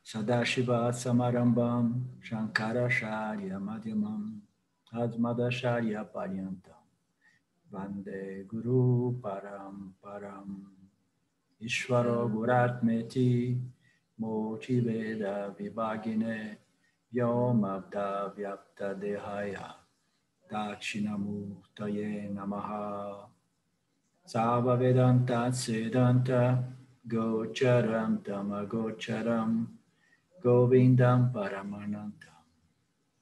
Sadashiva Samarambam Shankaracharya Madhyamam Admadacharya Paryantam Vande Guru Paramparam Ishvaro Guratmeti Mochi Veda Vibhagine Vyomabda Vyapta Dehaya Dakshinamurtaye Namaha Sava Vedanta Siddhanta Gocharam Tamagocharam Govindam Paramanantam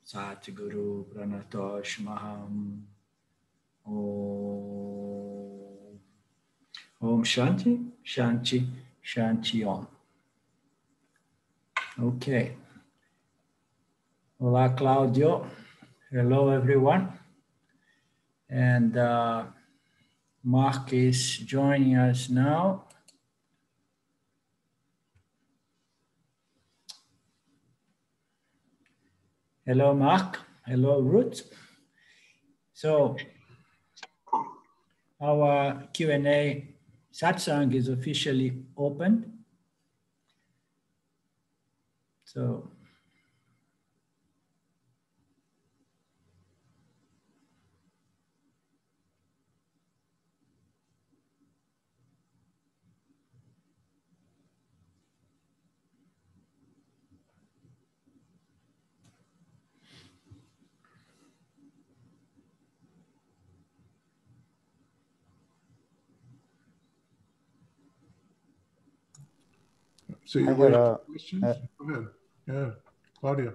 Satguru Pranatoshmaham Om Om Shanti Shanti Shanti Om. Okay. Hola Claudio. Hello everyone. And Mark is joining us now. Hello, Mark. Hello, Ruth. So our Q&A satsang is officially opened. So so you have questions? Go ahead. Yeah, Claudia.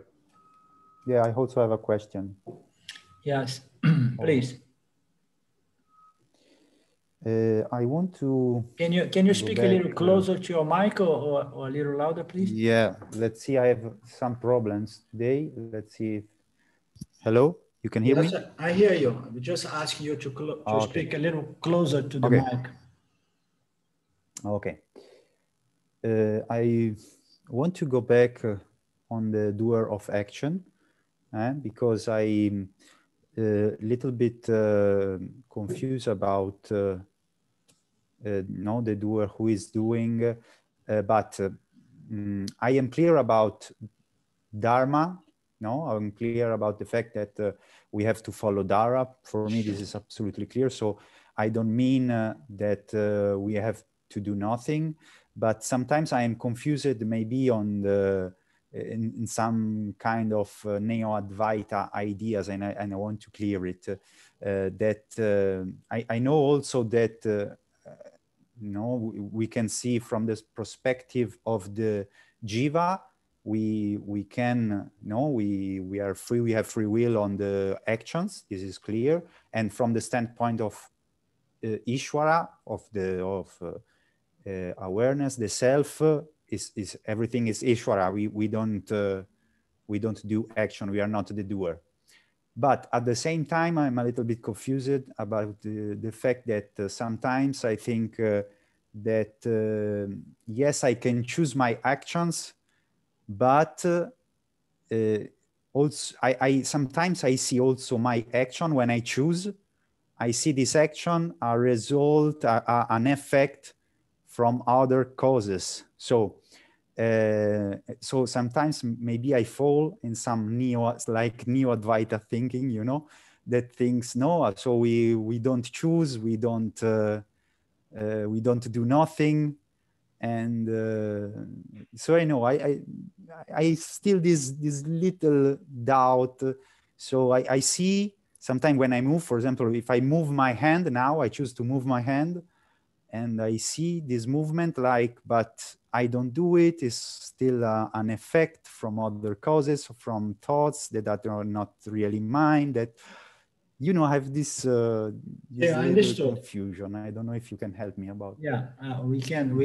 Yeah, I also have a question. Yes, please. I want to. Can you speak a little closer to your mic or a little louder, please? Yeah, let's see. I have some problems today. Let's see if. Hello, you can hear me? I hear you. We just ask you to speak a little closer to the mic. Okay. I want to go back on the doer of action because I'm a little bit confused about the doer who is doing, but I am clear about Dharma. No, I'm clear about the fact that we have to follow Dharma. For me, this is absolutely clear. So I don't mean that we have to do nothing, but sometimes I am confused maybe on the in some kind of neo-Advaita ideas, and I want to clear it. I know also that we can see from this perspective of the jiva. We can we are free. We have free will on the actions. This is clear. And from the standpoint of Ishvara, of awareness, the self is everything is Ishvara. We don't do action. We are not the doer. But at the same time, I'm a little bit confused about the fact that sometimes I think that yes, I can choose my actions. But also, I sometimes I see also my action when I choose. I see this action a result, an effect from other causes. So sometimes maybe I fall in some neo-Advaita thinking, that thinks no. So we don't choose, we don't do nothing. And so I know I still this little doubt. So I see sometimes when I move, for example, if I move my hand now, I choose to move my hand, and I see this movement but I don't do it. It's still an effect from other causes, from thoughts that are not really mine. That I have this little confusion. I don't know if you can help me about. Yeah, we can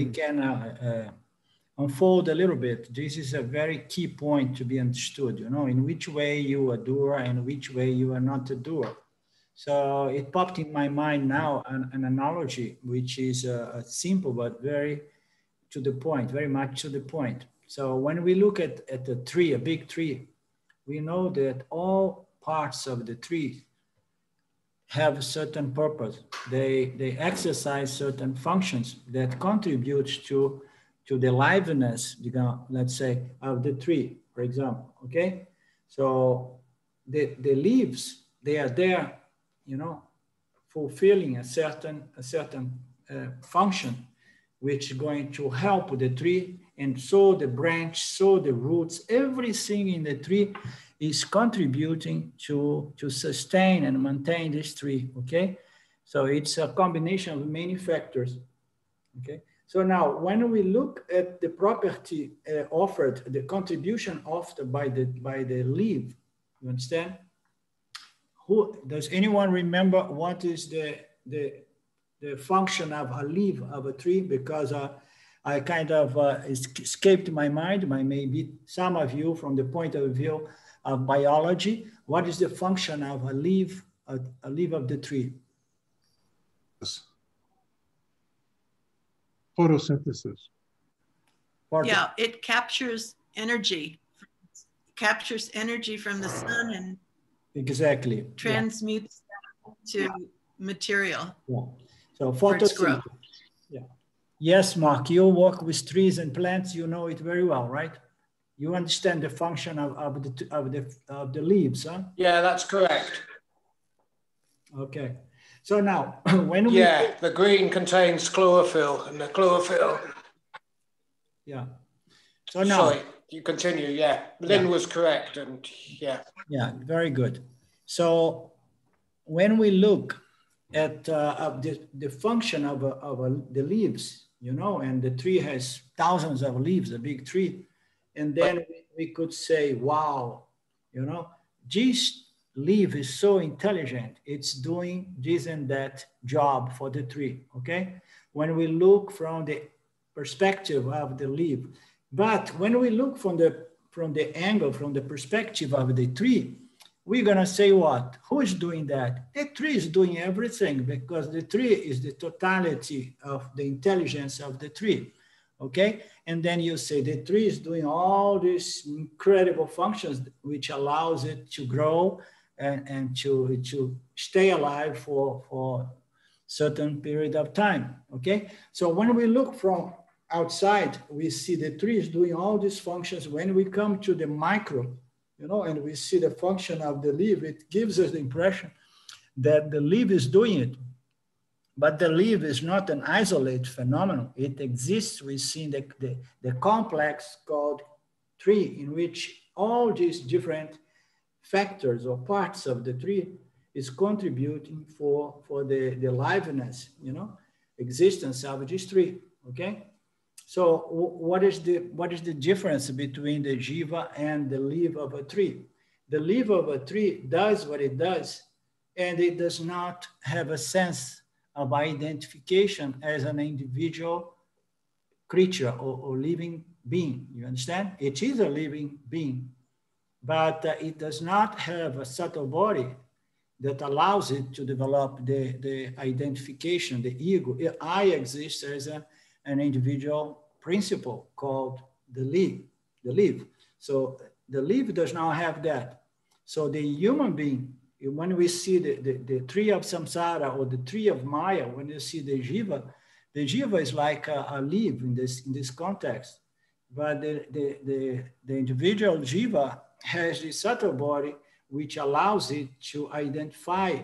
unfold a little bit. This is a very key point to be understood. In which way you are a doer and which way you are not a doer. So it popped in my mind now an analogy which is simple but very to the point, very much to the point. So when we look at a tree, a big tree, we know that all parts of the tree have a certain purpose. They exercise certain functions that contribute to the liveliness, let's say, of the tree, for example, okay? So the leaves, they are there, you know, fulfilling a certain function, which is going to help the tree, and so the branch, so the roots, everything in the tree is contributing to sustain and maintain this tree, okay? So it's a combination of many factors, okay? So now, when we look at the property offered, the contribution offered by the leaf, you understand? Does anyone remember what is the function of a leaf of a tree? Because I kind of escaped my mind, maybe some of you from the point of view of biology. What is the function of a leaf of the tree? Photosynthesis. Yeah, it captures energy. Captures energy from the sun and exactly transmutes to material. Yeah. So photosynthesis. Yeah. Yes, Mark, you work with trees and plants, you know it very well, right? You understand the function of the leaves, huh? Yeah, that's correct. Okay. So now, when we... Yeah, the green contains chlorophyll, and the chlorophyll... Yeah. So now... Sorry, you continue, yeah. Lynn was correct, and yeah. Yeah, very good. So when we look at the function of the leaves, you know, and the tree has thousands of leaves, a big tree, and then we could say, wow, you know, this leaf is so intelligent, it's doing this and that job for the tree, okay? When we look from the perspective of the leaf, but when we look from the angle, from the perspective of the tree, we're gonna say what? Who is doing that? The tree is doing everything, because the tree is the totality of the intelligence of the tree, okay? And then you say the tree is doing all these incredible functions, which allows it to grow and to stay alive for certain period of time, okay? So when we look from outside, we see the tree is doing all these functions. When we come to the micro, you know, and we see the function of the leaf, it gives us the impression that the leaf is doing it. But the leaf is not an isolated phenomenon. It exists within the complex called tree, in which all these different factors or parts of the tree is contributing for the liveliness, you know, existence of this tree, okay? So what is the difference between the jiva and the leaf of a tree? The leaf of a tree does what it does, and it does not have a sense of identification as an individual creature or living being. You understand? It is a living being, but it does not have a subtle body that allows it to develop the identification, the ego. I exist as an individual principle called the leaf. So the leaf does not have that. So the human being, when we see the tree of samsara or the tree of maya, when you see the jiva is like a leaf in this context. But the individual jiva has this subtle body which allows it to identify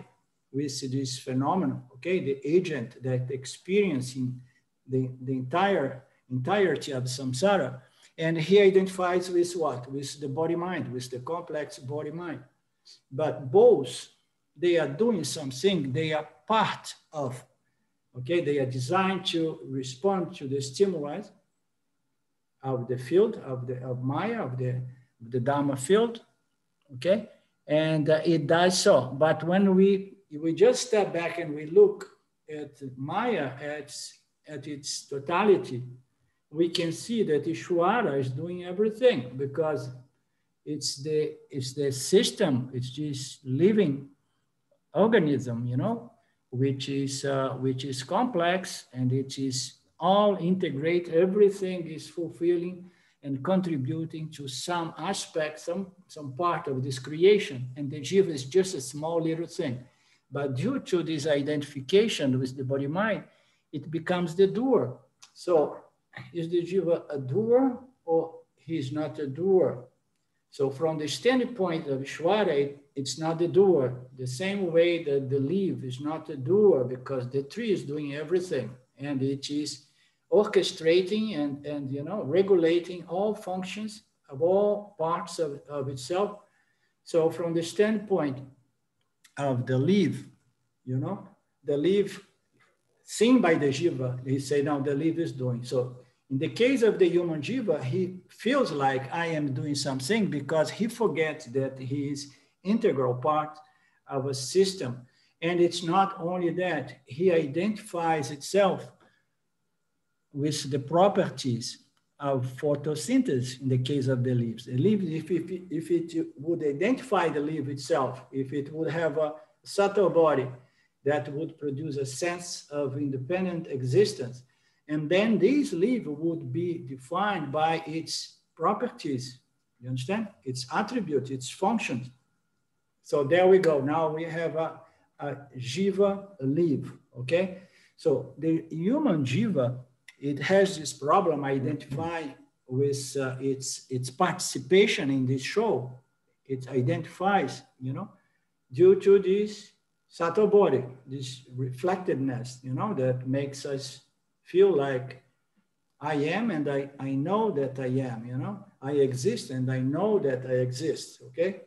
with this phenomenon, okay? The agent that experiencing the entirety of samsara. And he identifies with what? With the body-mind, with the complex body-mind. But both, they are doing something, they are part of, okay? They are designed to respond to the stimuli of the field, of Maya, of the Dharma field, okay? And it does so. But when we just step back and we look at Maya at its totality, we can see that Ishvara is doing everything, because it's the system, it's this living organism, you know, which is complex, and it is all integrate, everything is fulfilling and contributing to some aspect, some part of this creation. And the jiva is just a small little thing. But due to this identification with the body-mind, it becomes the doer. So is the jiva a doer or he's not a doer? So from the standpoint of Ishvara, it's not the doer. The same way that the leaf is not a doer because the tree is doing everything and it is orchestrating and you know, regulating all functions of all parts of itself. So from the standpoint of the leaf, you know, the leaf seen by the jiva, he say, now the leaf is doing. So in the case of the human jiva, he feels like I am doing something because he forgets that he is integral part of a system. And it's not only that, he identifies itself with the properties of photosynthesis in the case of the leaves. The leaf, if it would identify the leaf itself, if it would have a subtle body that would produce a sense of independent existence, and then this leaf would be defined by its properties, you understand? Its attributes, its functions. So there we go. Now we have a jiva leaf, okay? So the human jiva, it has this problem identifying with its participation in this show. It identifies, you know, due to this subtle body, this reflectedness, you know, that makes us feel like I am and I know that I am, you know, I exist and I know that I exist, okay?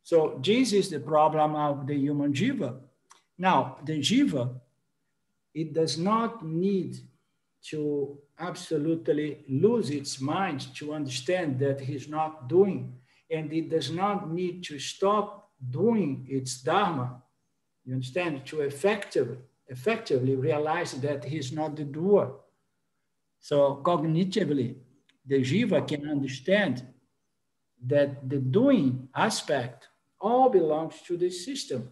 So this is the problem of the human jiva. Now, the jiva, it does not need to absolutely lose its mind to understand that he's not doing, and it does not need to stop doing its dharma, you understand, to effectively realize that he's not the doer. So cognitively, the jiva can understand that the doing aspect all belongs to the system.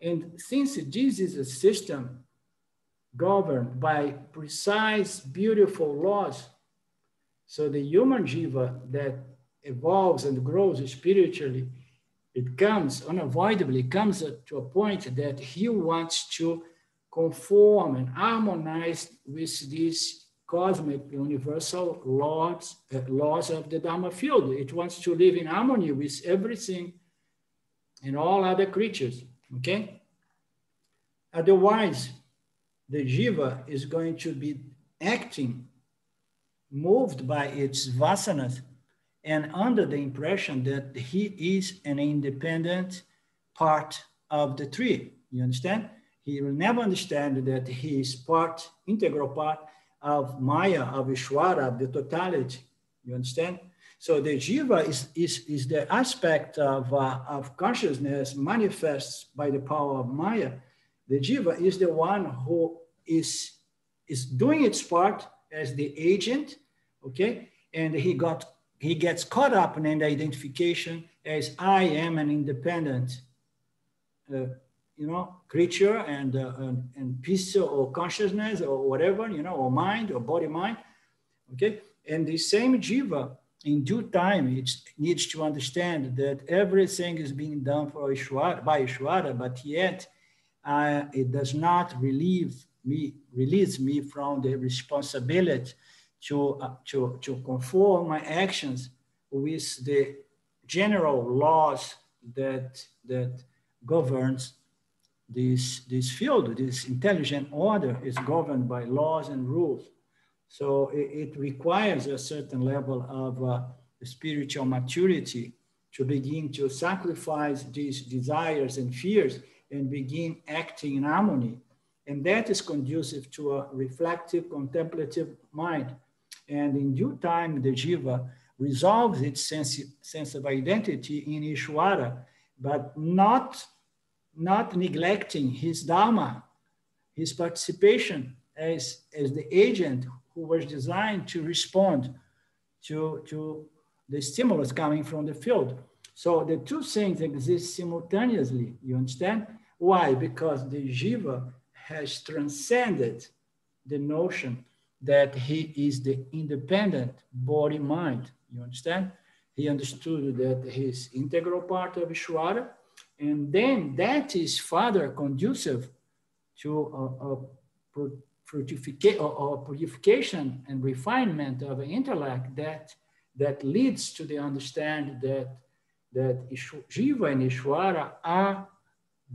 And since this is a system governed by precise, beautiful laws, so the human jiva that evolves and grows spiritually, it comes, unavoidably comes to a point that he wants to conform and harmonize with these cosmic universal laws of the Dharma field. It wants to live in harmony with everything and all other creatures, okay? Otherwise, the jiva is going to be acting, moved by its vasanas, and under the impression that he is an independent part of the tree. You understand? He will never understand that he is part, integral part of Maya, of Ishvara, of the totality. You understand? So the jiva is the aspect of consciousness manifests by the power of Maya. The jiva is the one who is doing its part as the agent, okay? And he gets caught up in the identification as I am an independent, you know, creature and piece or consciousness or whatever, you know, or mind or body mind, okay? And the same jiva, in due time, it needs to understand that everything is being done for Ishvara, by Ishvara, but yet it does not release me from the responsibility to conform my actions with the general laws that governs this field. This intelligent order is governed by laws and rules. So it requires a certain level of spiritual maturity to begin to sacrifice these desires and fears and begin acting in harmony. And that is conducive to a reflective, contemplative mind. And in due time, the jiva resolves its sense of identity in Ishvara, but not neglecting his dharma, his participation as the agent who was designed to respond to the stimulus coming from the field. So the two things exist simultaneously, you understand? Why? Because the jiva has transcended the notion that he is the independent body-mind, you understand? He understood that he is integral part of Ishvara, and then that is further conducive to purification and refinement of intellect that leads to the understanding that Jiva and Ishvara are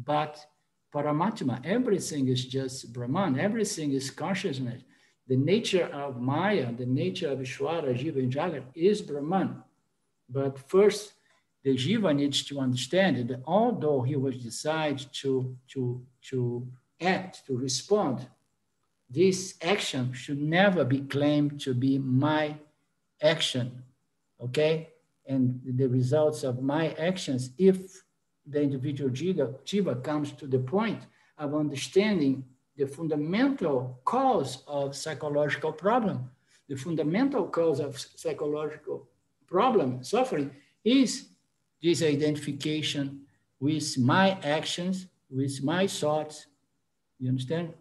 but Paramatma. Everything is just Brahman. Everything is consciousness. The nature of Maya, the nature of Ishvara, Jiva, and Jagat is Brahman. But first, the Jiva needs to understand that although he was decided to act, to respond, this action should never be claimed to be my action, okay? And the results of my actions, if the individual Jiva comes to the point of understanding the fundamental cause of psychological problem, the fundamental cause of psychological problem, suffering, is this identification with my actions, with my thoughts, you understand?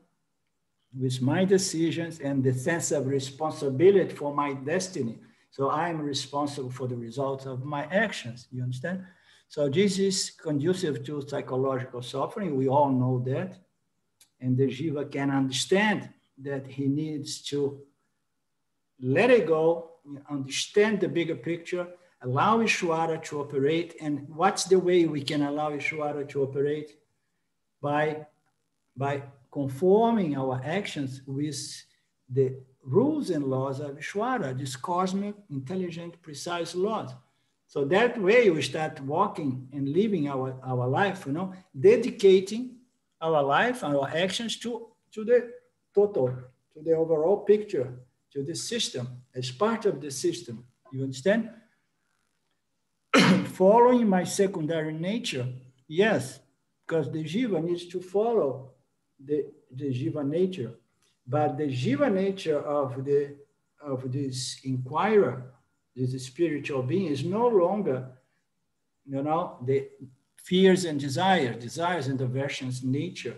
With my decisions and the sense of responsibility for my destiny. So I'm responsible for the results of my actions, you understand? So this is conducive to psychological suffering. We all know that. And the Jiva can understand that he needs to let it go, understand the bigger picture, allow Ishvara to operate. And what's the way we can allow Ishvara to operate? By conforming our actions with the rules and laws of Ishvara, this cosmic, intelligent, precise laws. So that way we start walking and living our life, dedicating our life, our actions to the total, to the overall picture, to the system, as part of the system. You understand? Following my secondary nature, yes, because the Jiva needs to follow the Jiva nature. But the Jiva nature of this inquirer, this spiritual being, is no longer, the fears and desires and aversions nature.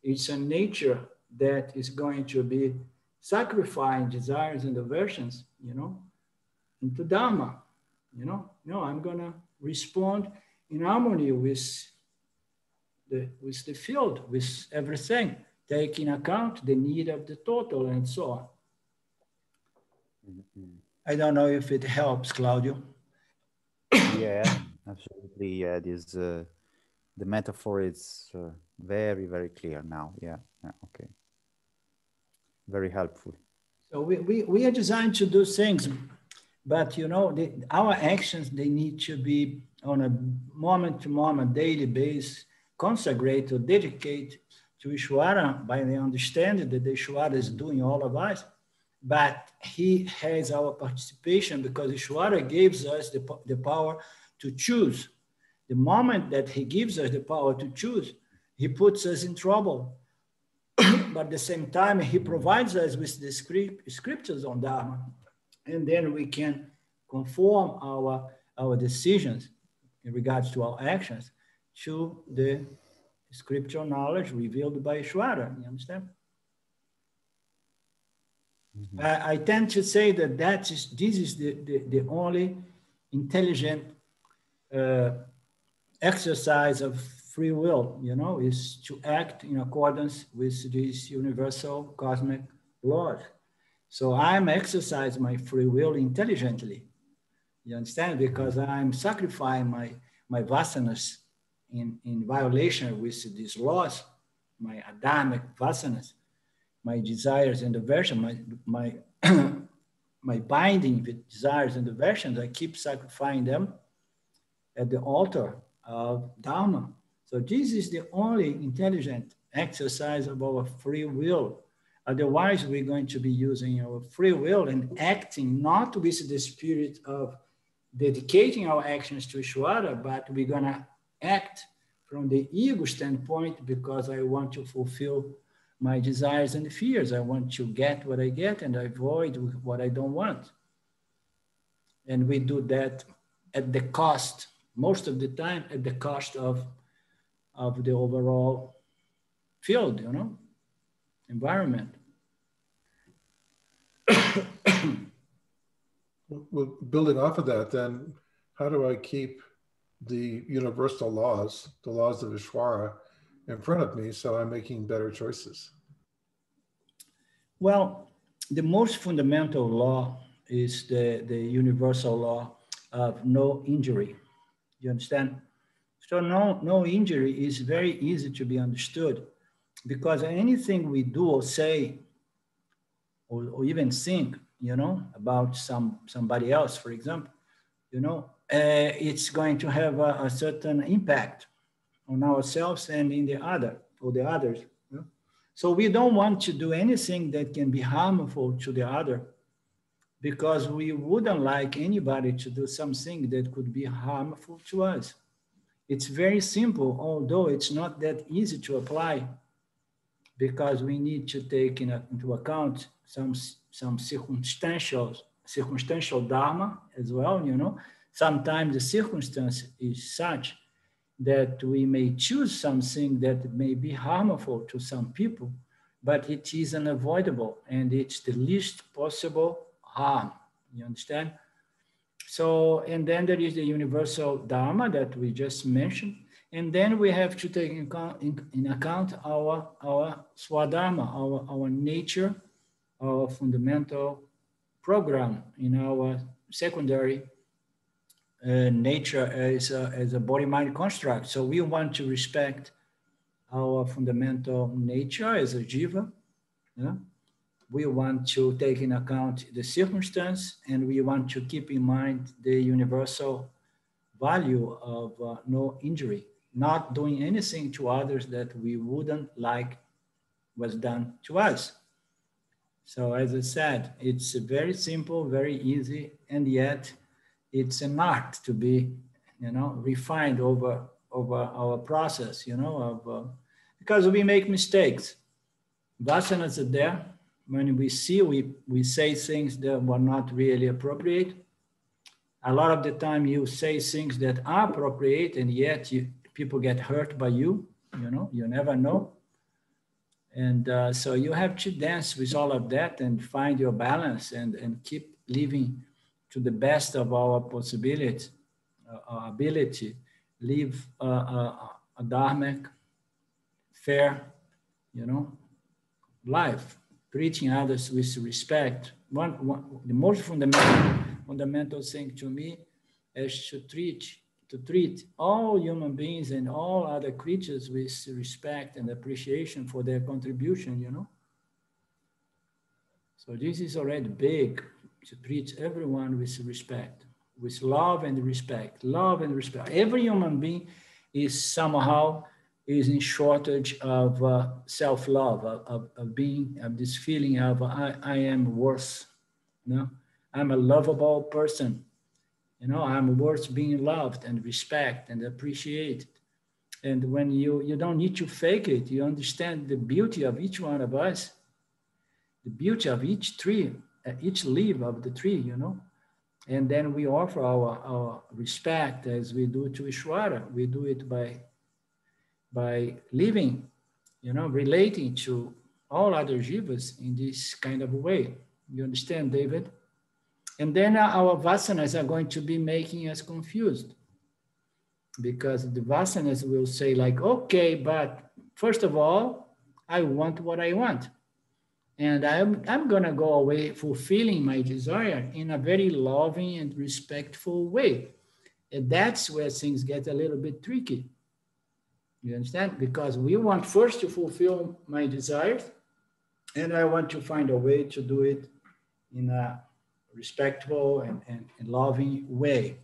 It's a nature that is going to be sacrificing desires and aversions, into Dharma. No, I'm gonna respond in harmony with the field, with everything, taking account the need of the total and so on. Mm-hmm. I don't know if it helps, Claudio. Yeah, absolutely. Yeah, the metaphor is very, very clear now. Yeah, okay. Very helpful. So we are designed to do things, but our actions, they need to be on a moment-to-moment, daily basis, consecrate or dedicate to Ishvara by the understanding that the Ishvara is doing all of us. But he has our participation because Ishvara gives us the power to choose. The moment that he gives us the power to choose, he puts us in trouble. But at the same time, he provides us with the scriptures on Dharma. And then we can conform our decisions in regards to our actions to the scriptural knowledge revealed by Ishvara. You understand? Mm-hmm. I tend to say that this is the only intelligent exercise of free will, is to act in accordance with these universal cosmic laws. So I'm exercising my free will intelligently. You understand? Because I'm sacrificing my vasanas in violation with these laws, my Adamic vasanas, my desires and aversion, my binding with desires and aversions. I keep sacrificing them at the altar of Dharma. So this is the only intelligent exercise of our free will. Otherwise, we're going to be using our free will and acting not with the spirit of dedicating our actions to Ishvara, but we're going to act from the ego standpoint because I want to fulfill my desires and fears. I want to get what I get and avoid what I don't want. And we do that at the cost, most of the time, at the cost of the overall field, environment. Well, building off of that, then, how do I keep the universal laws, the laws of Ishvara, in front of me so I'm making better choices? Well, the most fundamental law is the universal law of no injury. You understand? So no injury is very easy to be understood, because anything we do or say or even think, you know, about somebody else, for example, you know, it's going to have a certain impact on ourselves and in the other or the others. You know? So we don't want to do anything that can be harmful to the other, because we wouldn't like anybody to do something that could be harmful to us. It's very simple, although it's not that easy to apply, because we need to take into account some circumstantial dharma as well, you know. Sometimes the circumstance is such that we may choose something that may be harmful to some people, but it is unavoidable and it's the least possible harm. You understand? So, and then there is the universal dharma that we just mentioned. And then we have to take in account our swadharma, our nature, our fundamental program in our secondary nature as a body-mind construct. So we want to respect our fundamental nature as a jiva. Yeah? We want to take in account the circumstance, and we want to keep in mind the universal value of no injury, not doing anything to others that we wouldn't like was done to us. So as I said, it's very simple, very easy, and yet it's an art to be, you know, refined over our process, you know, because we make mistakes. Vasanas are there. When we see, we say things that were not really appropriate. A lot of the time you say things that are appropriate, and yet people get hurt by you, you know, you never know. And so you have to dance with all of that and find your balance and keep living to the best of our possibility, our ability, live a dharmic, fair, you know, life, treating others with respect. The most fundamental thing to me is to treat all human beings and all other creatures with respect and appreciation for their contribution, you know. So this is already big, to treat everyone with respect, with love and respect, Every human being is somehow in shortage of self-love, of this feeling of I am worth, you know, I'm a lovable person, you know, I'm worth being loved and respect and appreciated. And when you don't need to fake it, you understand the beauty of each one of us, the beauty of each tree, each leaf of the tree, you know. And then we offer our respect as we do to Ishvara. We do it by living, you know, relating to all other jivas in this kind of a way. You understand, David? And then our vasanas are going to be making us confused, because the vasanas will say like, okay, but first of all, I want what I want. And I'm going to go away fulfilling my desire in a very loving and respectful way. And that's where things get a little bit tricky. You understand? Because we want first to fulfill my desires, and I want to find a way to do it in a respectful and loving way.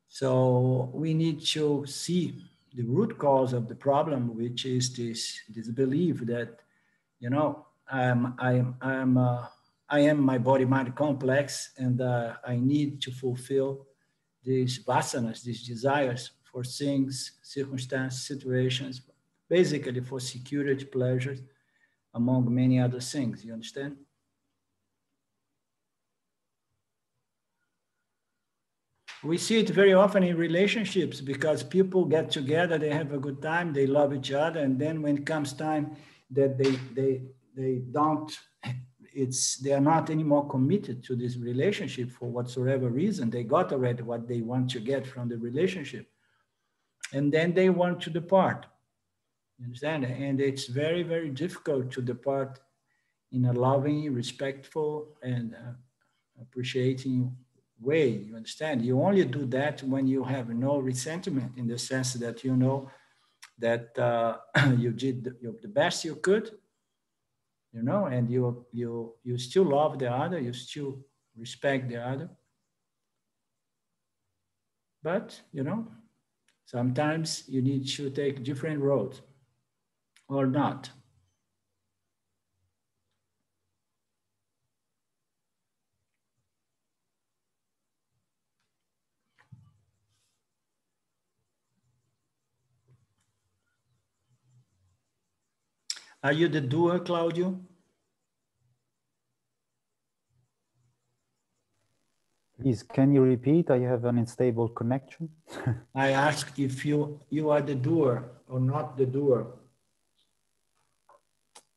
So we need to see the root cause of the problem, which is this belief that, you know, I am my body-mind complex, and I need to fulfill these vasanas, these desires for things, circumstances, situations, basically for security, pleasures, among many other things. You understand? We see it very often in relationships, because people get together, they have a good time, they love each other, and then when it comes time that they are not anymore committed to this relationship for whatsoever reason. They got already what they want to get from the relationship, and then they want to depart. You understand? And it's very, very difficult to depart in a loving, respectful, and appreciating way. You understand? You only do that when you have no resentment, in the sense that you know that you did the best you could, you know, and you still love the other, you still respect the other. But, you know, sometimes you need to take different roads or not. Are you the doer, Claudio? Please, can you repeat? I have an unstable connection. I ask if you are the doer or not the doer.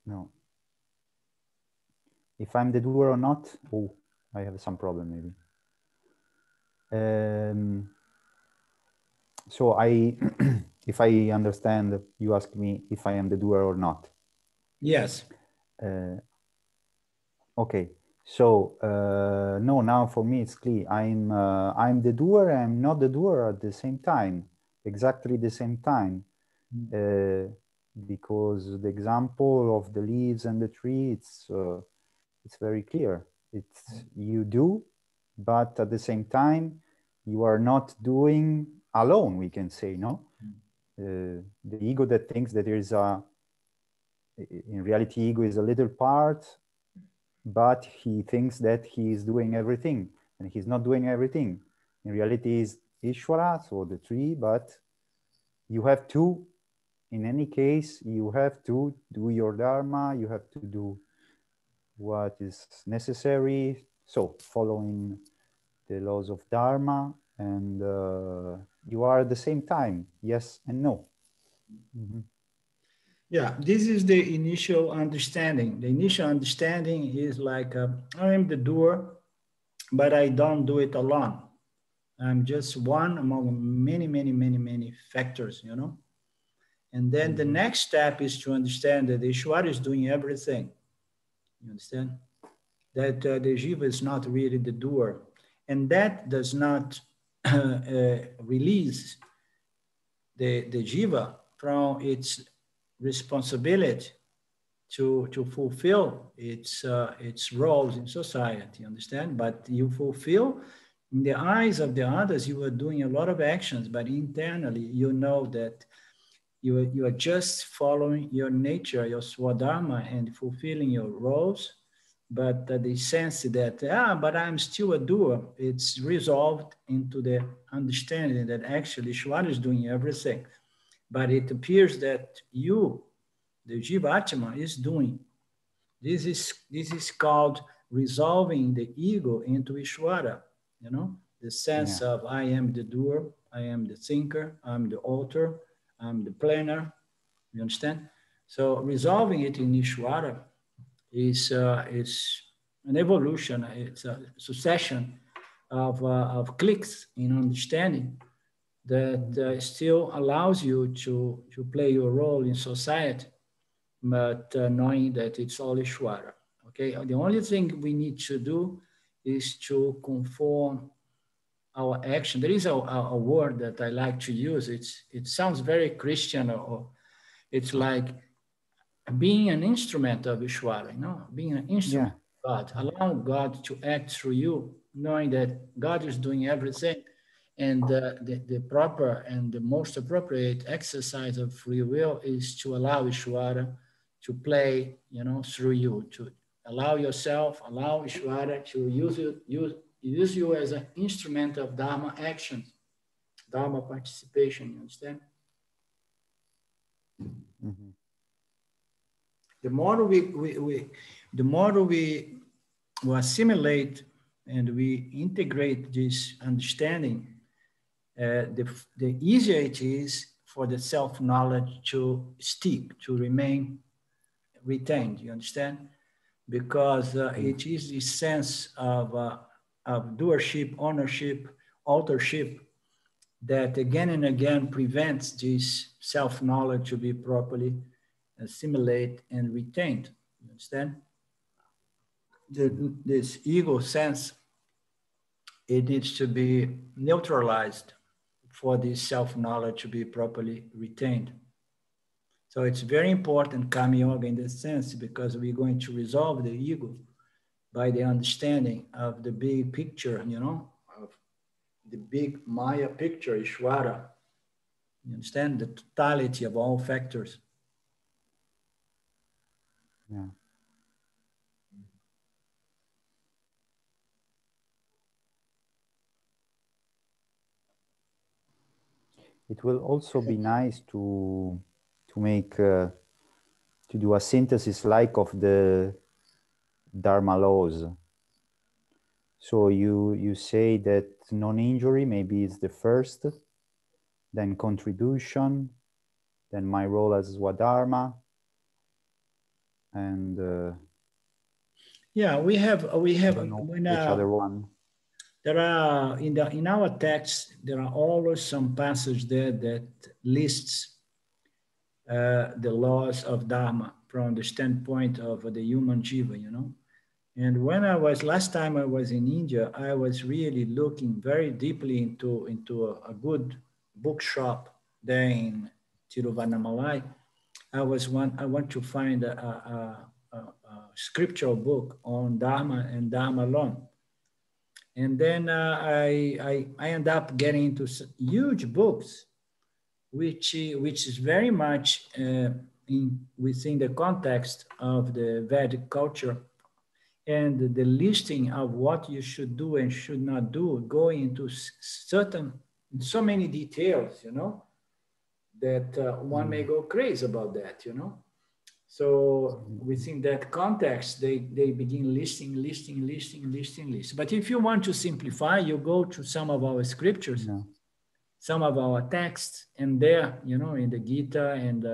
No. If I'm the doer or not, oh, I have some problem maybe. So if I understand, you ask me if I am the doer or not. Yes. Okay. So no, now for me it's clear. I'm the doer. I'm not the doer at the same time. Exactly the same time. Because the example of the leaves and the tree, it's very clear. It's you do, but at the same time, you are not doing alone, we can say, no? The ego that thinks that there is in reality, ego is a little part, but he thinks that he is doing everything, and he's not doing everything. In reality, is Ishvara, so the tree, but you have to, in any case, you have to do your dharma, you have to do what is necessary, so following the laws of dharma, and you are at the same time, yes and no. Mm-hmm. Yeah, this is the initial understanding. The initial understanding is like, I am the doer, but I don't do it alone. I'm just one among many, many, many, many factors, you know? And then the next step is to understand that the Ishvara is doing everything. You understand? That the Jiva is not really the doer. And that does not release the Jiva from its responsibility to fulfill its roles in society, understand? But you fulfill, in the eyes of the others, you are doing a lot of actions, but internally you know that you are just following your nature, your swadharma, and fulfilling your roles. But the sense that, but I'm still a doer, it's resolved into the understanding that actually Ishvara is doing everything. But it appears that you, the Jivatma, is doing. This is called resolving the ego into Ishvara, you know? The sense of I am the doer, I am the thinker, I'm the author, I'm the planner, you understand? So resolving it in Ishvara is an evolution, it's a succession of clicks in understanding that still allows you to play your role in society, but knowing that it's all Ishvara. Okay, the only thing we need to do is to conform our action. There is a word that I like to use. It sounds very Christian, or it's like being an instrument of Ishvara, you know, being an instrument of God, allowing God to act through you, knowing that God is doing everything. And the proper and the most appropriate exercise of free will is to allow Ishvara to play, you know, through you, to allow yourself, allow Ishvara to use you as an instrument of Dharma action, Dharma participation, you understand? Mm-hmm. The more we assimilate and we integrate this understanding, the easier it is for the self-knowledge to stick, to remain retained, you understand? Because it is the sense of doership, ownership, authorship that again and again prevents this self-knowledge to be properly assimilated and retained, you understand? this ego sense, it needs to be neutralized for this self-knowledge to be properly retained. So it's very important, Kama Yoga, in this sense, because we're going to resolve the ego by the understanding of the big picture, you know, of the big Maya picture, Ishvara. You understand the totality of all factors. Yeah. It will also be nice to make to do a synthesis like of the Dharma laws. So you say that non-injury maybe is the first, then contribution, then my role as Swadharma, and yeah, we have which other one? There are in our text there are always some passage there that lists the laws of Dharma from the standpoint of the human jiva, you know. And when last time I was in India, I was really looking very deeply into a good bookshop there in Tiruvannamalai. I want to find a scriptural book on Dharma and Dharma alone. And then I end up getting into huge books, which is very much within the context of the Vedic culture, and the listing of what you should do and should not do, going into so many details, you know, that one may go crazy about that, you know. So within that context, they begin listing. But if you want to simplify, you go to some of our scriptures, some of our texts, and there, you know, in the Gita and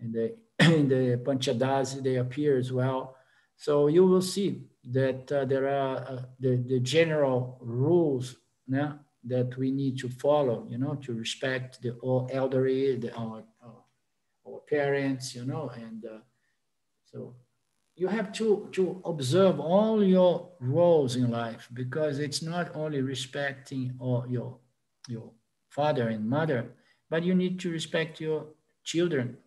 in the Panchadasi, they appear as well. So you will see that there are the general rules that we need to follow, you know, to respect the elderly, our parents, you know, and so you have to observe all your roles in life, because it's not only respecting your father and mother, but you need to respect your children.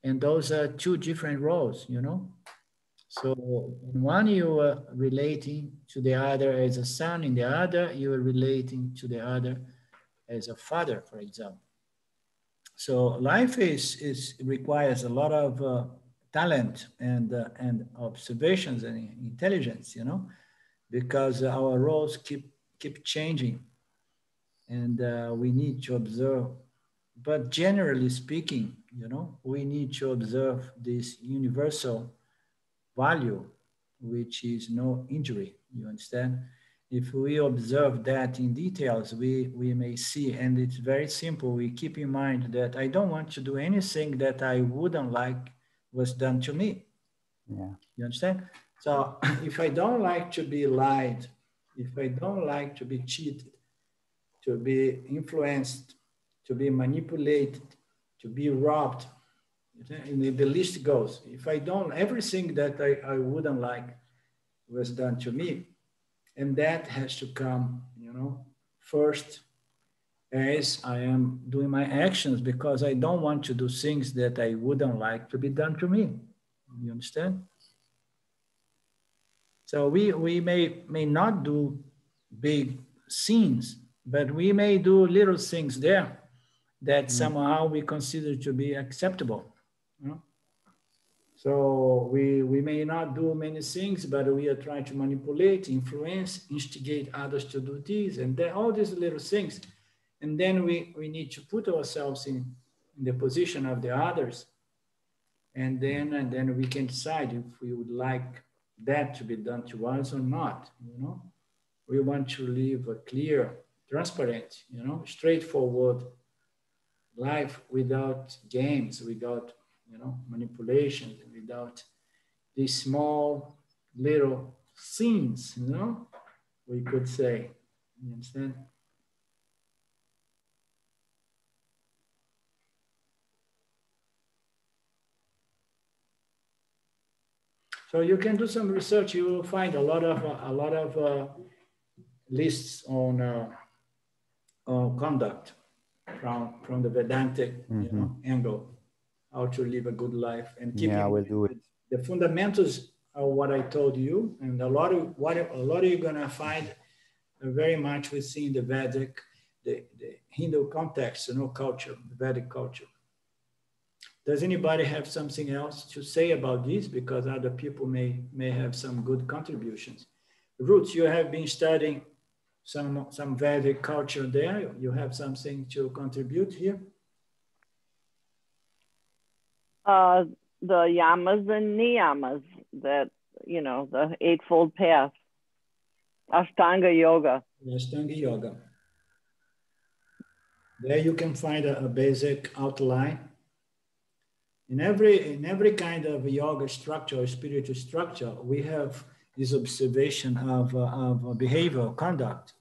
And those are two different roles, you know. So in one you are relating to the other as a son, in the other you are relating to the other as a father, for example. So life requires a lot of talent and observations and intelligence, you know, because our roles keep changing, and we need to observe. But generally speaking, you know, we need to observe this universal value, which is no injury. You understand? If we observe that in details, we may see, and it's very simple. We keep in mind that I don't want to do anything that I wouldn't like was done to me. Yeah. You understand? So if I don't like to be lied, if I don't like to be cheated, to be influenced, to be manipulated, to be robbed, and the list goes. If I don't, everything that I wouldn't like was done to me. And that has to come, you know, first as I am doing my actions, because I don't want to do things that I wouldn't like to be done to me. You understand? So we may not do big scenes, but we may do little things there that somehow we consider to be acceptable. You know? So we may not do many things, but we are trying to manipulate, influence, instigate others to do this, and then all these little things. And then we need to put ourselves in the position of the others. And then we can decide if we would like that to be done to us or not, you know. We want to live a clear, transparent, you know, straightforward life without games, without, you know, manipulations, without these small little scenes, you know, we could say. You understand? So you can do some research. You will find a lot of lists on conduct from the Vedantic angle, how to live a good life and keep. Yeah, I will do it. The fundamentals are what I told you, and a lot of you're gonna find very much within the Vedic, the Hindu context, culture, the Vedic culture. Does anybody have something else to say about this? Because other people may have some good contributions. Roots, you have been studying some Vedic culture there. You have something to contribute here? The yamas and niyamas, that, the Eightfold Path, Ashtanga Yoga. Ashtanga Yoga. There you can find a basic outline. In every kind of yoga structure or spiritual structure, we have this observation of behavioral conduct,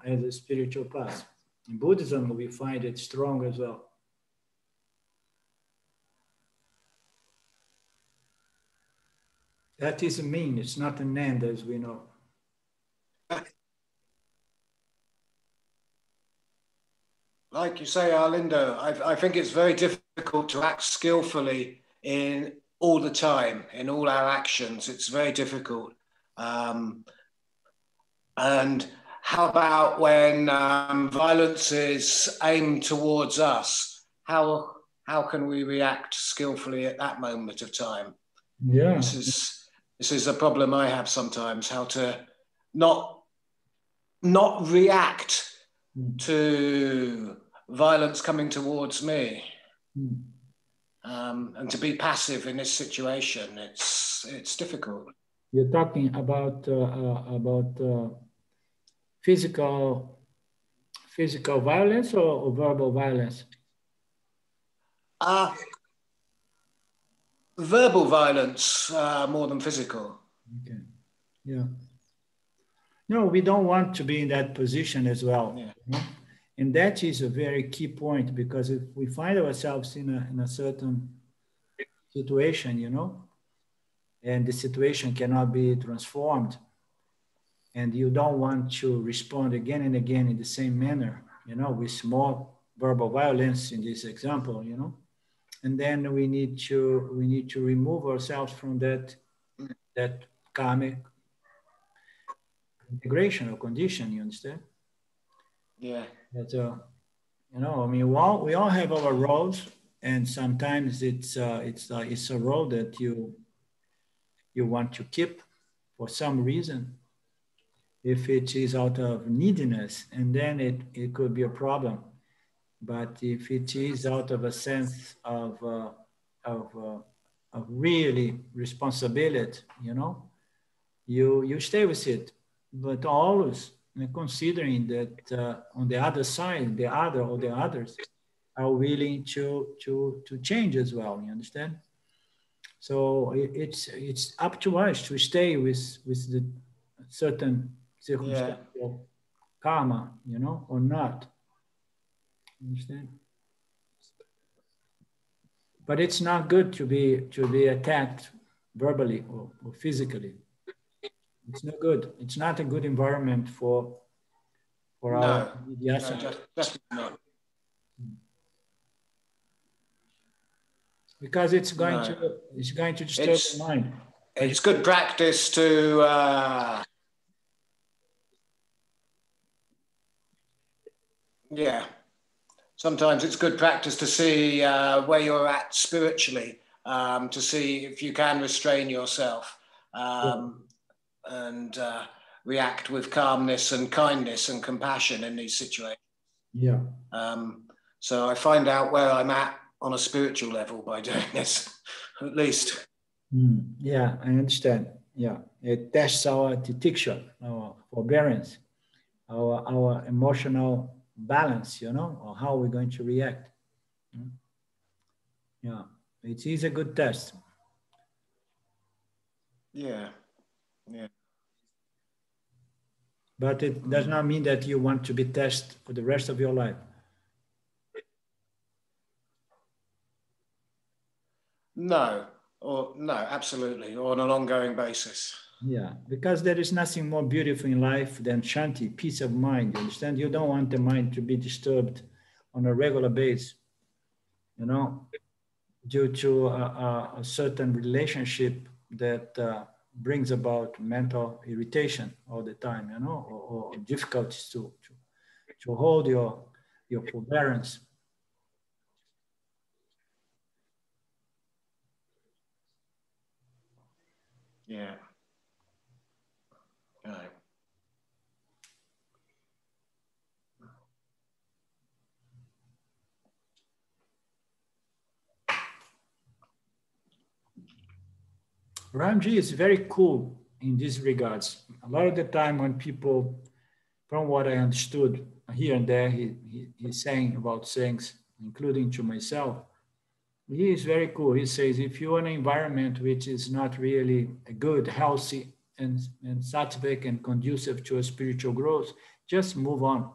as a spiritual path. In Buddhism, we find it strong as well. That is a mean, it's not an end, as we know. Like you say, Arlindo, I think it's very difficult to act skillfully in all the time, in all our actions. It's very difficult. And how about when violence is aimed towards us? How can we react skillfully at that moment of time? Yeah. This is a problem I have sometimes, how to not react to violence coming towards me, and to be passive in this situation. It's difficult. You're talking about physical violence or verbal violence? Verbal violence more than physical. Okay. Yeah. No, we don't want to be in that position as well. Yeah. And that is a very key point, because if we find ourselves in a certain situation, and the situation cannot be transformed, and you don't want to respond again and again in the same manner, with more verbal violence in this example, and then we need to remove ourselves from that karmic integration or condition. You understand? Yeah. But, we all have our roles, and sometimes it's a role that you want to keep for some reason. If it is out of neediness, and then it could be a problem. But if it is out of a sense of really responsibility, you stay with it, but always considering that on the other side, the others are willing to change as well. You understand? So it's up to us to stay with the certain circumstantial karma, or not. Understand? But it's not good to be attacked verbally or physically. It's not good. It's not a good environment for our vidyasana. No, definitely not. Because it's going to disturb the mind. It's good practice to sometimes it's good practice to see where you're at spiritually, to see if you can restrain yourself and react with calmness and kindness and compassion in these situations. Yeah. So I find out where I'm at on a spiritual level by doing this, at least. Yeah, I understand. Yeah, it tests our detection, our forbearance, our emotional balance, or how we're going to react. Yeah, it is a good test. Yeah. But it does not mean that you want to be tested for the rest of your life. No, Or no, absolutely, or on an ongoing basis. Yeah, because there is nothing more beautiful in life than shanti, peace of mind. You understand? You don't want the mind to be disturbed on a regular basis, you know, due to a certain relationship that brings about mental irritation all the time, you know, or difficulties to hold your forbearance. Yeah. Right. Ramji is very cool in these regards. A lot of the time when people, from what I understood here and there, he's saying about things, including to myself, he is very cool. He says, if you're in an environment which is not really good, healthy, and sattvic and conducive to a spiritual growth, just move on.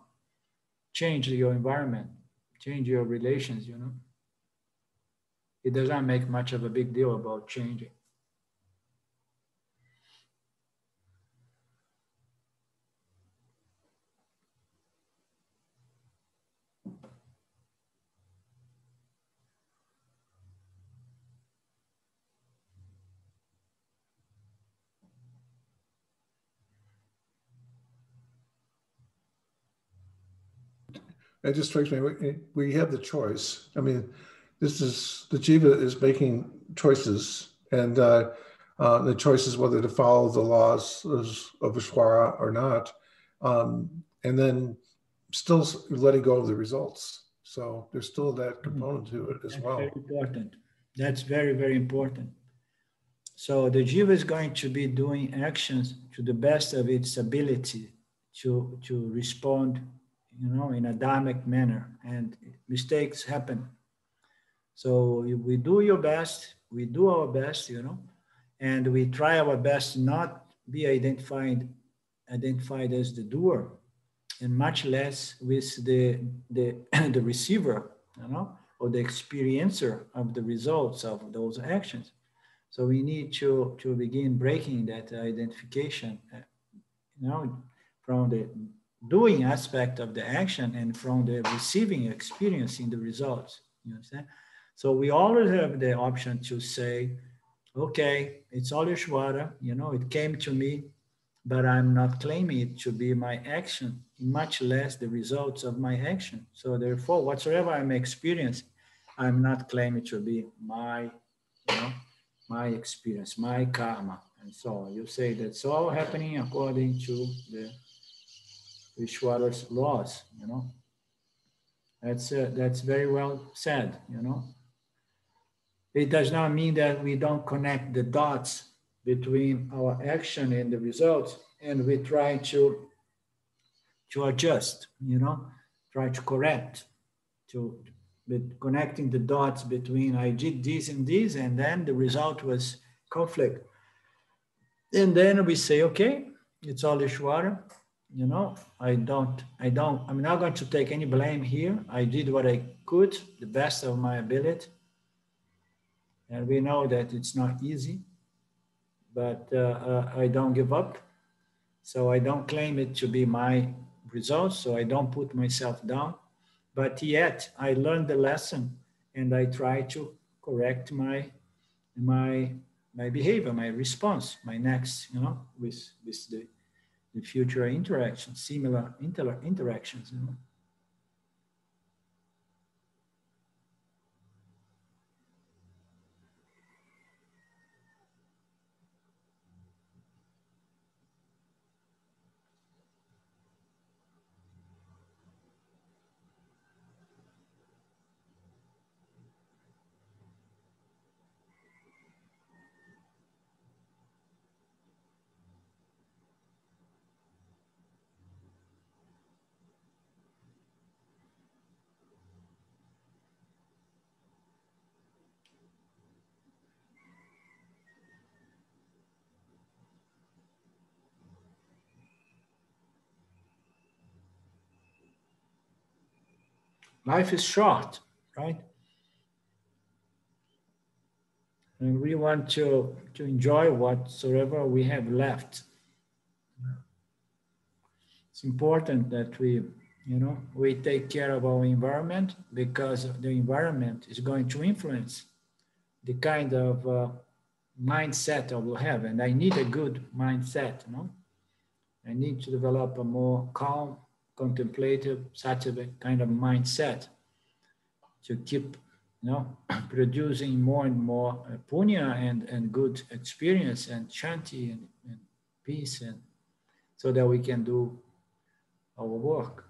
Change your environment, change your relations, you know. It doesn't make much of a big deal about changing. It just strikes me, we have the choice. I mean, this is, the jiva is making choices, and the choice is whether to follow the laws of Vishwara or not, and then still letting go of the results. So there's still that component to it as well. That's very important. That's very, very important. So the jiva is going to be doing actions to the best of its ability to respond, you know, in a dharmic manner, and mistakes happen. So we do your best, we do our best, you know, and we try our best not be identified as the doer, and much less with the the receiver, you know, or the experiencer of the results of those actions. So we need to begin breaking that identification, you know, from the doing aspect of the action and from the receiving, experiencing the results. You understand? So we always have the option to say, okay, it's all Ishvara, you know, it came to me, but I'm not claiming it to be my action, much less the results of my action. So therefore, whatsoever I'm experiencing, I'm not claiming to be my, you know, my experience, my karma, and so on. You say that's all happening according to the Ishvara's laws, you know. That's very well said, you know. It does not mean that we don't connect the dots between our action and the results, and we try to adjust, you know, try to correct, connecting the dots between I did this and this, and then the result was conflict. And then we say, okay, it's all Ishvara, you know, I'm not going to take any blame here. I did what I could, the best of my ability. And we know that it's not easy, but I don't give up. So I don't claim it to be my results. So I don't put myself down. But yet I learned the lesson, and I try to correct my behavior, my response, my next, you know, with the future interactions, similar interactions, you know. Life is short, right? And we want to enjoy whatsoever we have left. It's important that we take care of our environment, because the environment is going to influence the kind of mindset I will have. And I need a good mindset, I need to develop a more calm, contemplative, sattva kind of mindset to keep, producing more and more punya and good experience and shanti and peace, and so that we can do our work.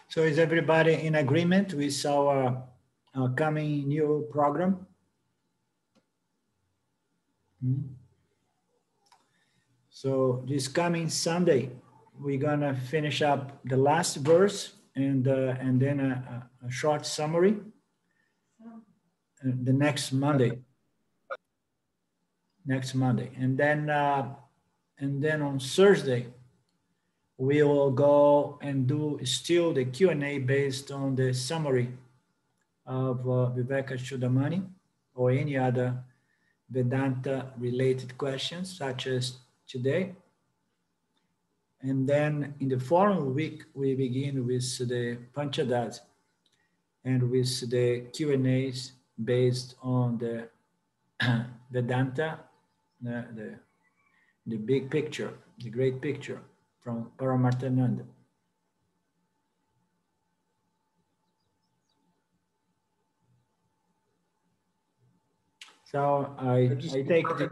So is everybody in agreement with our coming new program? So this coming Sunday, we're gonna finish up the last verse and then a short summary. The next Monday. And then on Thursday, we will go and do still the Q&A based on the summary of Viveka Chudamani or any other Vedanta related questions such as today. And then in the following week, we begin with the Panchadas and with the Q&As based on the Vedanta, the big picture, the great picture from Paramarthananda. So I take the,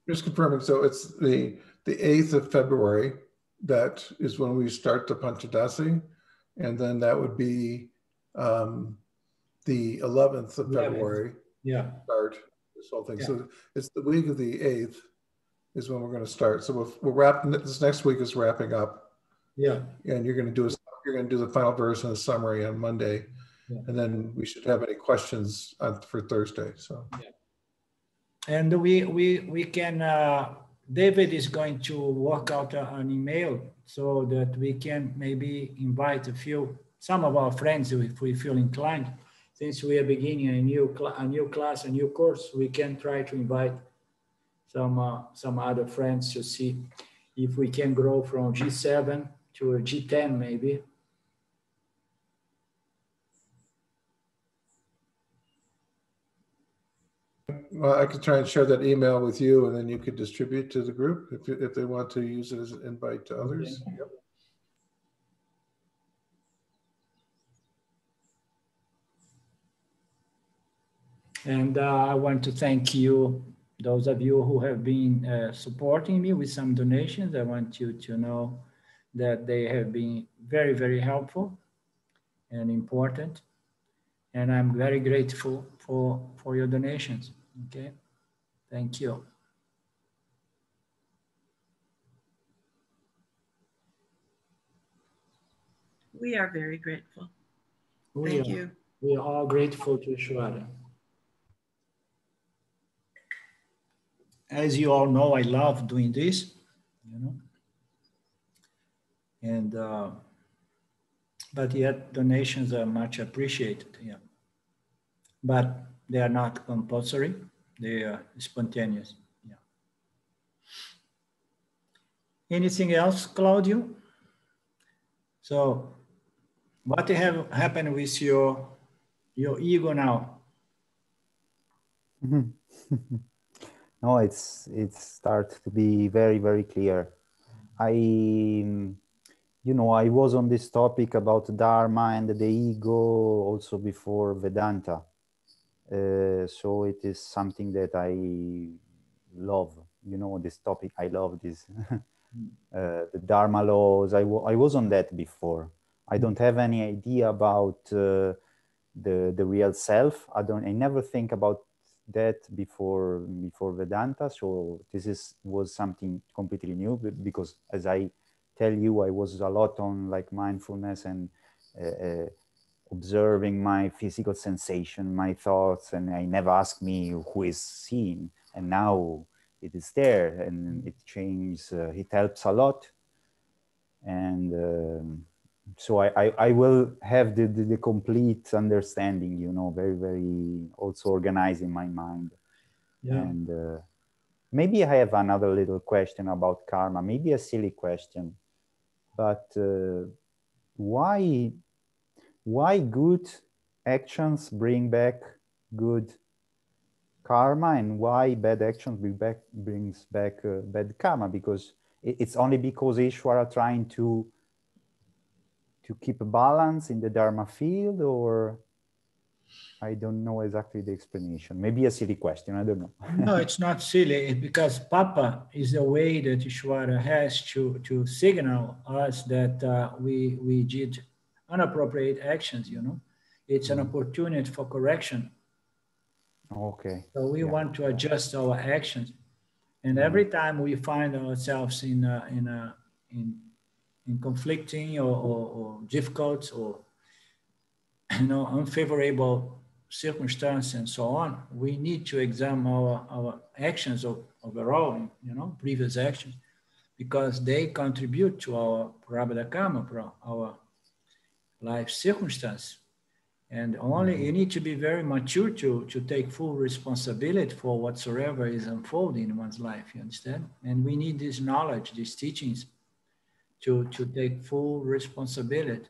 just confirming. So it's the 8th of February. That is when we start the Panchadasi, and then that would be the 11th of February. Yeah. Start this whole thing. Yeah. So it's the week of the 8th is when we're going to start. So we're wrapping. This next week is wrapping up. Yeah. And you're going to do the final verse and a summary on Monday, and then we should have any questions for Thursday. So. Yeah. And we can. David is going to work out an email so that we can maybe invite some of our friends if we feel inclined. Since we are beginning a new class, a new course, we can try to invite some other friends to see if we can grow from G7 to a G10 maybe. Well, I could try and share that email with you, and then you could distribute to the group if they want to use it as an invite to others. Okay. Yep. And I want to thank you, those of you who have been supporting me with some donations. I want you to know that they have been very, very helpful and important. And I'm very grateful for your donations. Okay, thank you. We are very grateful. Thank you. We are all grateful to Ishwara. As you all know, I love doing this, and but yet donations are much appreciated. Yeah, but they are not compulsory; they are spontaneous. Yeah. Anything else, Claudio? So, what have happened with your ego now? No, it starts to be very, very clear. I was on this topic about Dharma and the ego also before Vedanta. So it is something that I love, this topic. I love this. the Dharma laws. I was on that before. I don't have any idea about the real self. I never think about that before Vedanta. So this was something completely new, because as I tell you, I was a lot on like mindfulness and observing my physical sensation, my thoughts, and I never asked me who is seeing, and now it is there, and it changes, it helps a lot. And so I will have the complete understanding, you know, very, very also organizing my mind. Yeah. And maybe I have another little question about karma, maybe a silly question, but why good actions bring back good karma, and why bad actions brings back bad karma? Because it's only because Ishvara trying to keep a balance in the Dharma field, or I don't know exactly the explanation. Maybe a silly question, I don't know. No, it's not silly, because Papa is a way that Ishvara has to signal us that we did inappropriate actions, you know. It's an opportunity for correction. Okay. So we want to adjust our actions. And every time we find ourselves in conflicting or difficult or, you know, unfavorable circumstance and so on, we need to examine our actions overall, you know, previous actions, because they contribute to our prarabdha karma, our life circumstance. And only you need to be very mature to take full responsibility for whatsoever is unfolding in one's life, you understand? And we need this knowledge, these teachings to take full responsibility.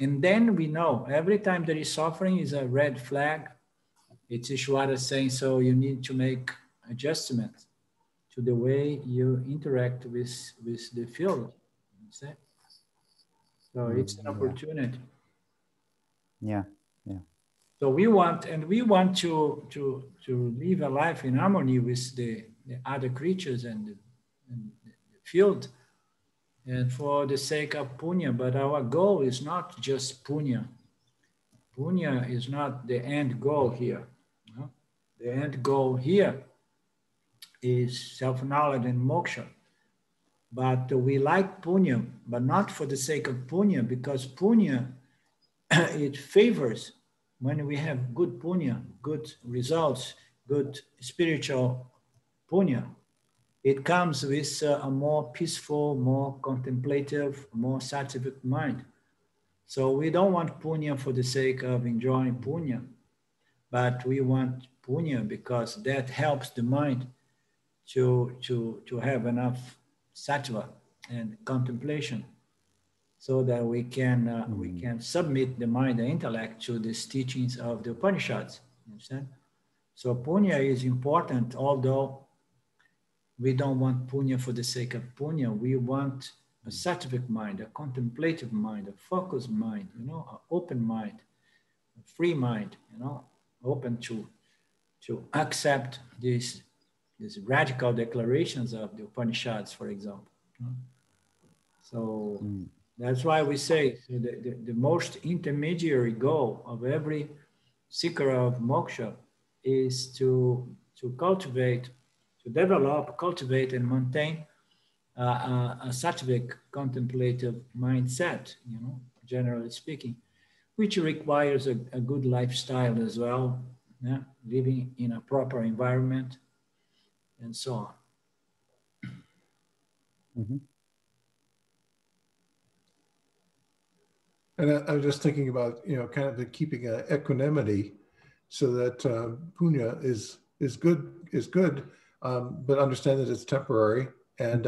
And then we know every time there is suffering is a red flag. It's Ishvara saying, so you need to make adjustments to the way you interact with the field. Understand? So it's an opportunity. Yeah. So we want to live a life in harmony with the other creatures and the field, and for the sake of punya. But our goal is not just punya. Punya is not the end goal here. No? The end goal here is self-knowledge and moksha. But we like punya, but not for the sake of punya, because punya, it favors when we have good punya, good results, good spiritual punya. It comes with a more peaceful, more contemplative, more sattvic mind. So we don't want punya for the sake of enjoying punya, but we want punya because that helps the mind to have enough sattva and contemplation, so that we can submit the mind and intellect to these teachings of the Upanishads. Understand? So punya is important, although we don't want punya for the sake of punya. We want a sattvic mind, a contemplative mind, a focused mind, you know, an open mind, a free mind, you know, open to accept these radical declarations of the Upanishads, for example. So that's why we say the most intermediary goal of every seeker of moksha is to cultivate, to develop, cultivate, and maintain a sattvic contemplative mindset, you know, generally speaking, which requires a good lifestyle as well, yeah? Living in a proper environment, and so on. And I was just thinking about, you know, kind of the keeping equanimity, so that punya is good, but understand that it's temporary, and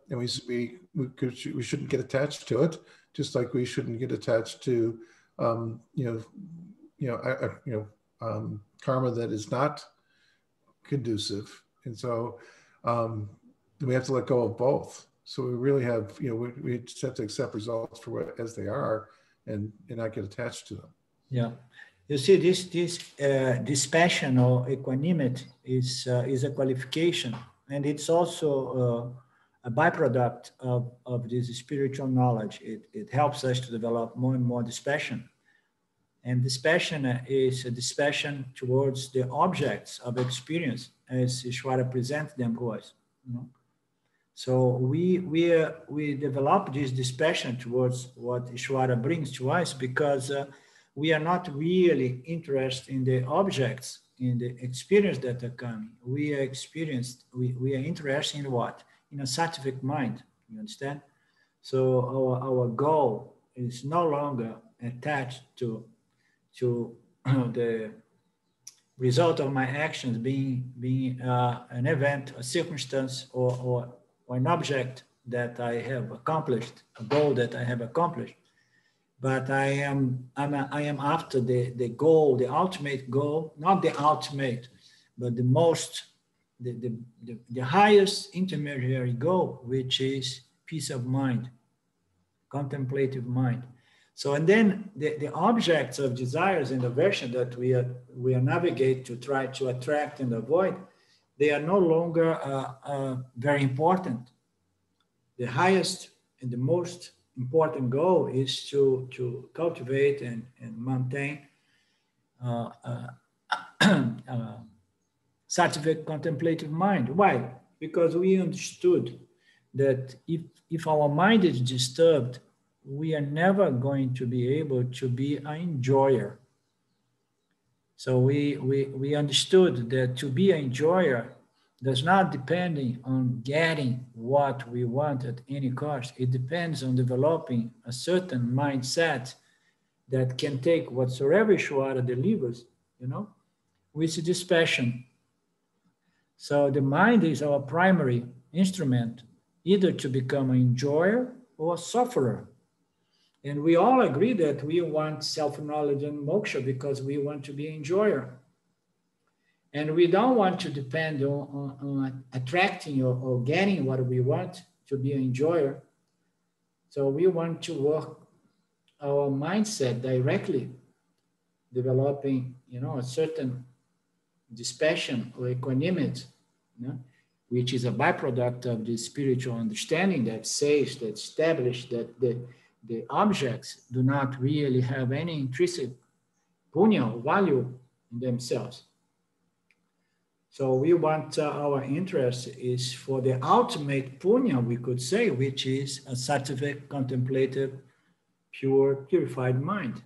we shouldn't get attached to it, just like we shouldn't get attached to karma that is not conducive, and so we have to let go of both. So we really have, you know, we just have to accept results for what as they are, and not get attached to them. Yeah, you see, this dispassion or equanimity is a qualification, and it's also a byproduct of this spiritual knowledge. It helps us to develop more and more dispassion. And dispassion is a dispassion towards the objects of experience as Ishvara presents them to us. You know? So we develop this dispassion towards what Ishvara brings to us because we are not really interested in the objects, in the experience that are coming. We are interested in what? In a sattvic mind, you understand? So our goal is no longer attached to the result of my actions being an event, a circumstance, or an object that I have accomplished, a goal that I have accomplished. But I am after the goal, the ultimate goal, not the ultimate, but the highest intermediary goal, which is peace of mind, contemplative mind. So, and then the objects of desires and aversion that we are navigate to try to attract and avoid, they are no longer very important. The highest and the most important goal is to cultivate and maintain sattvic contemplative mind. Why? Because we understood that if our mind is disturbed, we are never going to be able to be an enjoyer. So we understood that to be an enjoyer does not depend on getting what we want at any cost. It depends on developing a certain mindset that can take whatsoever Ishvara delivers, you know, with dispassion. So the mind is our primary instrument, either to become an enjoyer or a sufferer. And we all agree that we want self-knowledge and moksha because we want to be an enjoyer. And we don't want to depend on attracting or getting what we want to be an enjoyer. So we want to work our mindset directly, developing, you know, a certain dispassion or equanimity, you know, which is a byproduct of the spiritual understanding that says, that establishes that the objects do not really have any intrinsic punya or value in themselves. So we want our interest is for the ultimate punya, we could say, which is a sattvic, contemplative, pure, purified mind.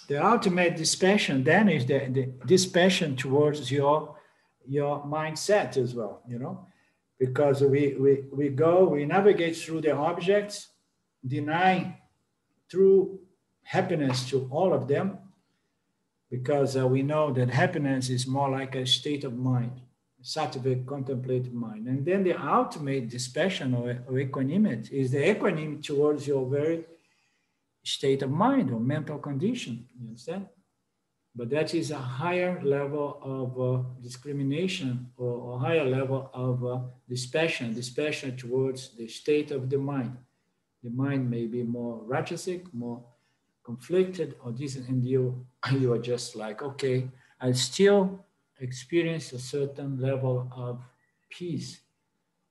The ultimate dispassion then is the dispassion towards your mindset as well, you know, because we navigate through the objects, denying true happiness to all of them, because we know that happiness is more like a state of mind, sattvic, contemplative mind. And then the ultimate dispassion or equanimity is the equanimity towards your very state of mind or mental condition, you understand? But that is a higher level of discrimination or a higher level of dispassion towards the state of the mind. The mind may be more rajasic, more conflicted, or this, and you are just like, okay, I still experience a certain level of peace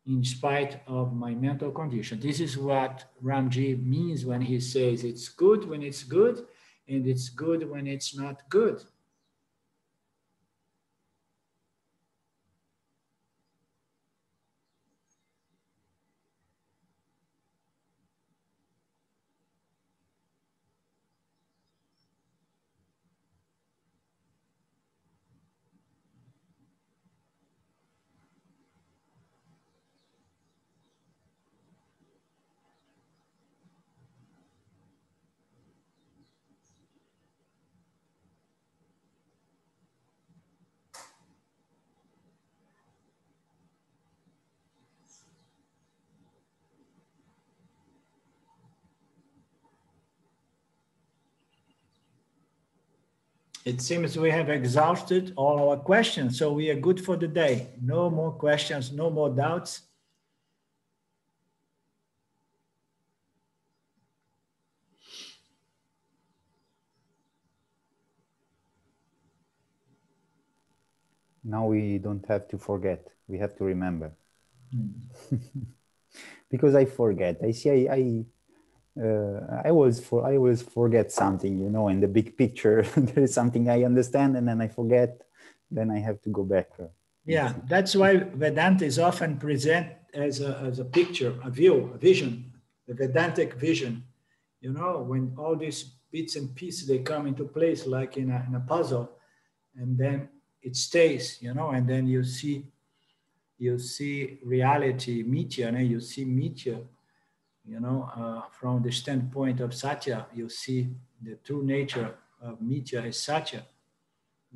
in spite of my mental condition. This is what Ramji means when he says it's good when it's good, and it's good when it's not good. It seems we have exhausted all our questions, so we are good for the day. No more questions, no more doubts. Now we don't have to forget. We have to remember. Because I forget. I see. I always forget something. You know, in the big picture, there is something I understand, and then I forget. Then I have to go back. Yeah, that's why Vedanta is often present as a picture, a view, a vision, the Vedantic vision. You know, when all these bits and pieces, they come into place like in a puzzle, and then it stays, you know, and then you see reality, Mithya, and you see Mithya, you know, from the standpoint of Satya, you see the true nature of Mithya is Satya.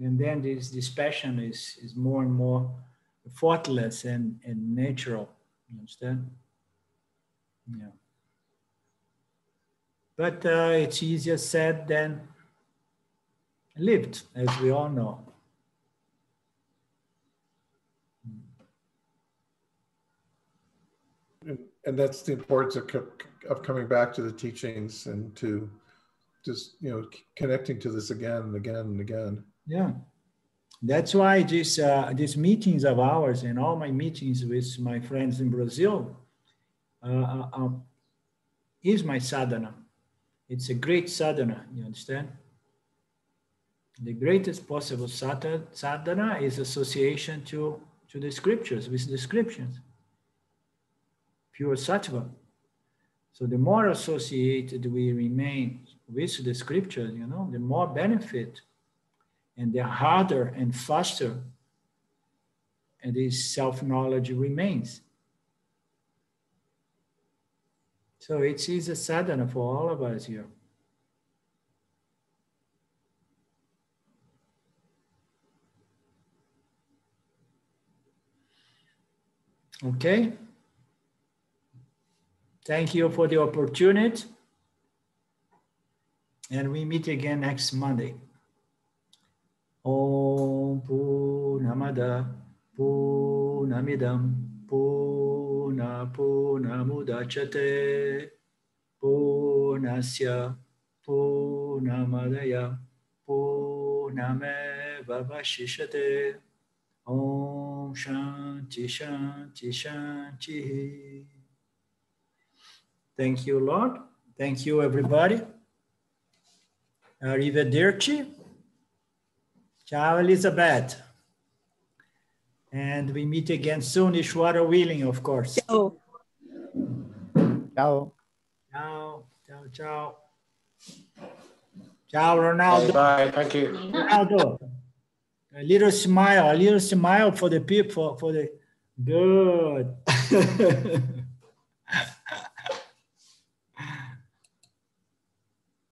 And then this passion is more and more effortless and natural. You understand? Yeah. But it's easier said than lived, as we all know. And that's the importance of coming back to the teachings and to just, you know, connecting to this again and again and again. Yeah. That's why these meetings of ours and all my meetings with my friends in Brazil is my sadhana. It's a great sadhana, you understand? The greatest possible sadhana is association to the scriptures, with the scriptures. Pure sattva. So the more associated we remain with the scriptures, you know, the more benefit, and the harder and faster and this self-knowledge remains. So it is a sadhana for all of us here. Okay. Thank you for the opportunity. And we meet again next Monday. Om Purnamada Purnamidam Purnamudachyate Purnasya Purnamadaya Purnameva Vashishyate. Om Shanti Shanti Shanti. Thank you, Lord. Thank you, everybody. Arrivederci. Ciao, Elizabeth. And we meet again soon, Ishwara willing, of course. Ciao. Ciao. Ciao, ciao, ciao. Ciao, Ronaldo. Bye, thank you. Ronaldo. A little smile for the people, for the good.